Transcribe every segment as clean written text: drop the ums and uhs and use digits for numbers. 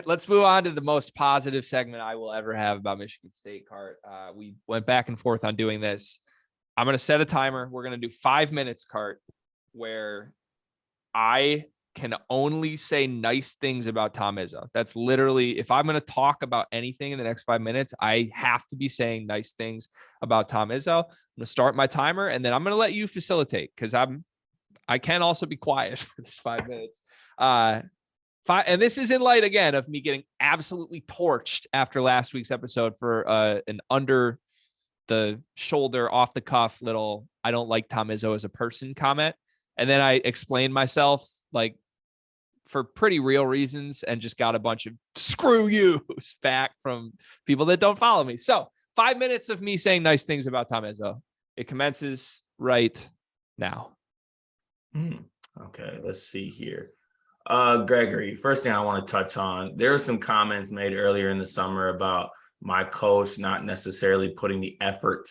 let's move on to the most positive segment I will ever have about Michigan State, Cart. We went back and forth on doing this. I'm going to set a timer. We're going to do 5 minutes, Cart, where I can only say nice things about Tom Izzo. That's literally, if I'm going to talk about anything in the next 5 minutes, I have to be saying nice things about Tom Izzo. I'm going to start my timer, and then I'm going to let you facilitate, because I can also be quiet for this 5 minutes. And this is in light, again, of me getting absolutely torched after last week's episode for an under the shoulder, off the cuff little, I don't like Tom Izzo as a person comment. And then I explained myself like for pretty real reasons and just got a bunch of screw yous back from people that don't follow me. So 5 minutes of me saying nice things about Tom Izzo. It commences right now. Okay, let's see here. Gregory, first thing I want to touch on, there were some comments made earlier in the summer about my coach not necessarily putting the effort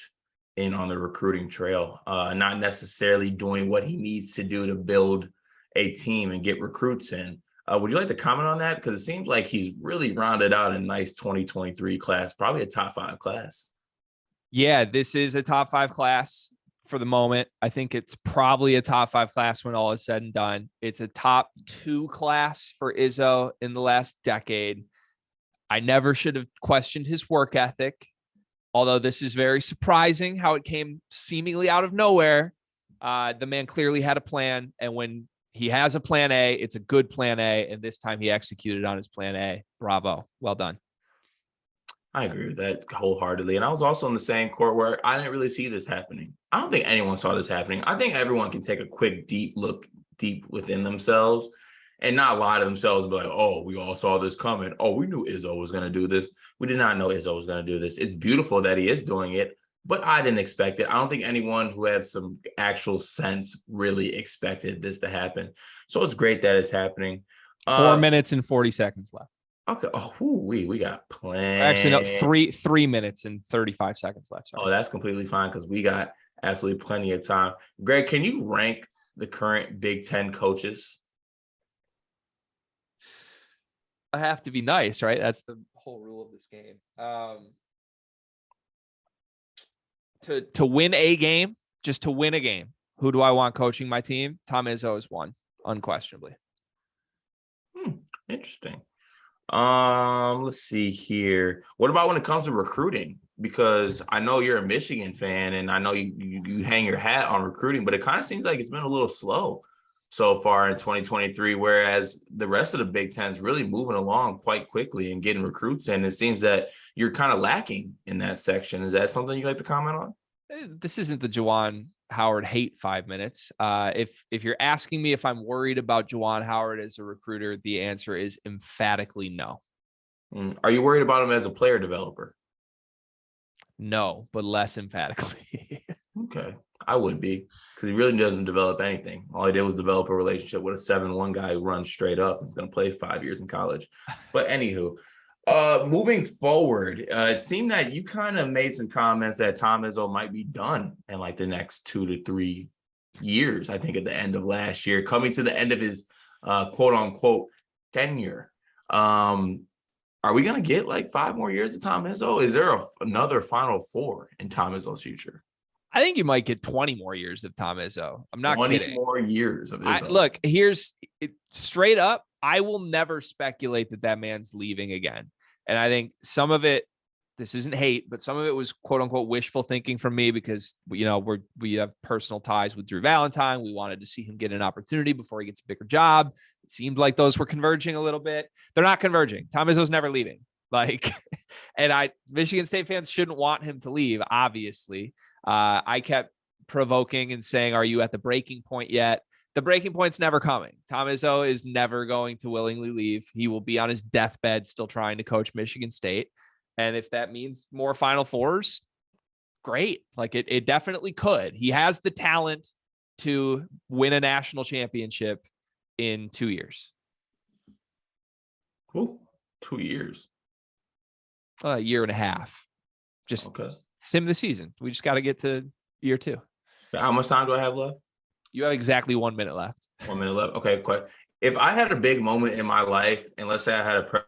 in on the recruiting trail, not necessarily doing what he needs to do to build a team and get recruits in. Would you like to comment on that? Because it seems like he's really rounded out a nice 2023 class, probably a top 5 class. Yeah, this is a top 5 class for the moment. I think it's probably a top 5 class when all is said and done. It's a top 2 class for Izzo in the last decade. I never should have questioned his work ethic, although this is very surprising how it came seemingly out of nowhere. The man clearly had a plan, and when he has a plan A, it's a good plan A, and this time he executed on his plan A. Bravo. Well done. I agree with that wholeheartedly. And I was also in the same court where I didn't really see this happening. I don't think anyone saw this happening. I think everyone can take a quick, deep look deep within themselves and not lie to themselves and be like, oh, we all saw this coming. Oh, we knew Izzo was going to do this. We did not know Izzo was going to do this. It's beautiful that he is doing it, but I didn't expect it. I don't think anyone who had some actual sense really expected this to happen. So it's great that it's happening. 4 minutes and 40 seconds left. Okay. Oh, we got plenty. Actually, no, 3 minutes and 35 seconds left. Sorry. Oh, that's completely fine because we got absolutely plenty of time. Greg, can you rank the current Big Ten coaches? I have to be nice, right? That's the whole rule of this game. To win a game, just to win a game, who do I want coaching my team? Tom Izzo is one, unquestionably. Interesting. Let's see here. What about when it comes to recruiting? Because I know you're a Michigan fan and I know you hang your hat on recruiting, but it kind of seems like it's been a little slow so far in 2023, whereas the rest of the Big Ten is really moving along quite quickly and getting recruits in. It seems that you're kind of lacking in that section. Is that something you'd like to comment on? This isn't the Juwan Howard hate 5 minutes. If you're asking me if I'm worried about Juwan Howard as a recruiter, the answer is emphatically no. Are you worried about him as a player developer? No, but less emphatically. Okay. I would be, because he really doesn't develop anything. All he did was develop a relationship with a 7-1 guy who runs straight up. He's going to play 5 years in college. But anywho, moving forward, it seemed that you kind of made some comments that Tom Izzo might be done in like the next 2 to 3 years. I think at the end of last year, coming to the end of his quote unquote tenure. Are we going to get like 5 more years of Tom Izzo? Is there another Final Four in Tom Izzo's future? I think you might get 20 more years of Tom Izzo. I'm not 20 kidding. more years of Izzo. Look, here's it, straight up. I will never speculate that man's leaving again. And I think some of it, this isn't hate, but some of it was quote unquote wishful thinking from me because, we have personal ties with Drew Valentine. We wanted to see him get an opportunity before he gets a bigger job. It seemed like those were converging a little bit. They're not converging. Tom Izzo's never leaving. Michigan State fans shouldn't want him to leave, obviously. I kept provoking and saying, are you at the breaking point yet? The breaking point's never coming. Tom Izzo is never going to willingly leave. He will be on his deathbed still trying to coach Michigan State. And if that means more Final Fours, great. It definitely could. He has the talent to win a national championship in 2 years. Cool. 2 years. A year and a half. Just sim the season. We just got to get to year 2. How much time do I have left? You have exactly 1 minute left. 1 minute left. Okay, quick. If I had a big moment in my life, and let's say I had a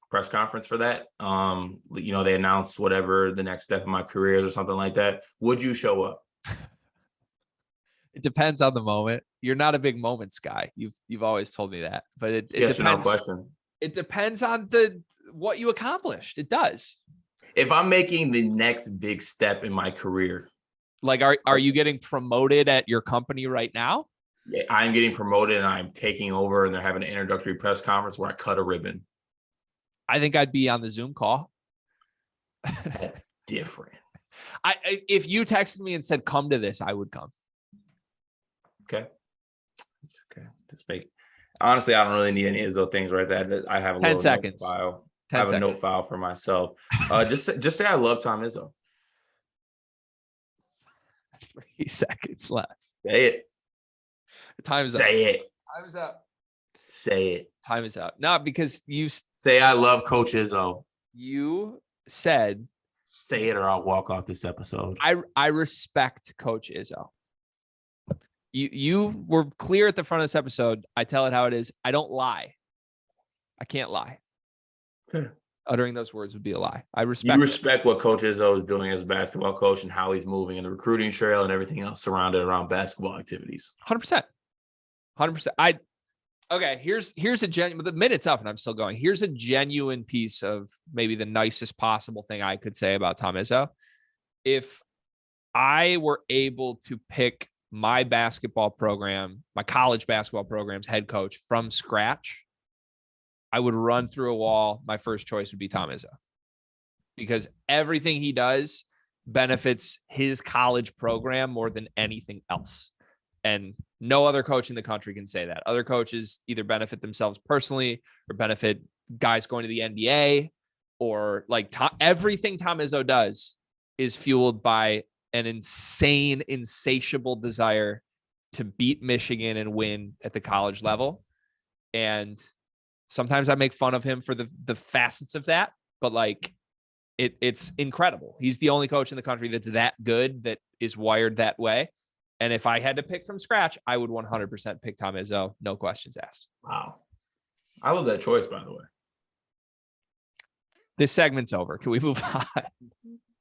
press conference for that, they announced whatever the next step in my career is or something like that, would you show up? It depends on the moment. You're not a big moments guy. You've always told me that, but it Yes depends. or no question. It depends on what you accomplished. It does. If I'm making the next big step in my career, like, are you getting promoted at your company right now? Yeah, I'm getting promoted and I'm taking over, and they're having an introductory press conference where I cut a ribbon. I think I'd be on the Zoom call. That's different. If you texted me and said, come to this, I would come. Okay. Honestly, I don't really need any of those things right there. I have a 10 little seconds. note file. 10 I have seconds. a note file for myself. Just say I love Tom Izzo. 3 seconds left. Say it. Time's up. Say it. Time's up. Say it. Time is up. Not because you say I love Coach Izzo. You said say it or I'll walk off this episode. I respect Coach Izzo. You were clear at the front of this episode. I tell it how it is. I don't lie. I can't lie. Okay. Uttering those words would be a lie. I You respect what Coach Izzo is doing as a basketball coach and how he's moving in the recruiting trail and everything else surrounded around basketball activities. 100%. 100%. Okay, here's a genuine, the minute's up and I'm still going. Here's a genuine piece of maybe the nicest possible thing I could say about Tom Izzo. If I were able to pick my basketball program, my college basketball program's head coach from scratch, I would run through a wall. My first choice would be Tom Izzo, because everything he does benefits his college program more than anything else. And no other coach in the country can say that. Other coaches either benefit themselves personally or benefit guys going to the NBA, or everything Tom Izzo does is fueled by an insane, insatiable desire to beat Michigan and win at the college level. And sometimes I make fun of him for the facets of that, but it's incredible. He's the only coach in the country that's that good, that is wired that way. And if I had to pick from scratch, I would 100% pick Tom Izzo. No questions asked. Wow. I love that choice, by the way. This segment's over. Can we move on?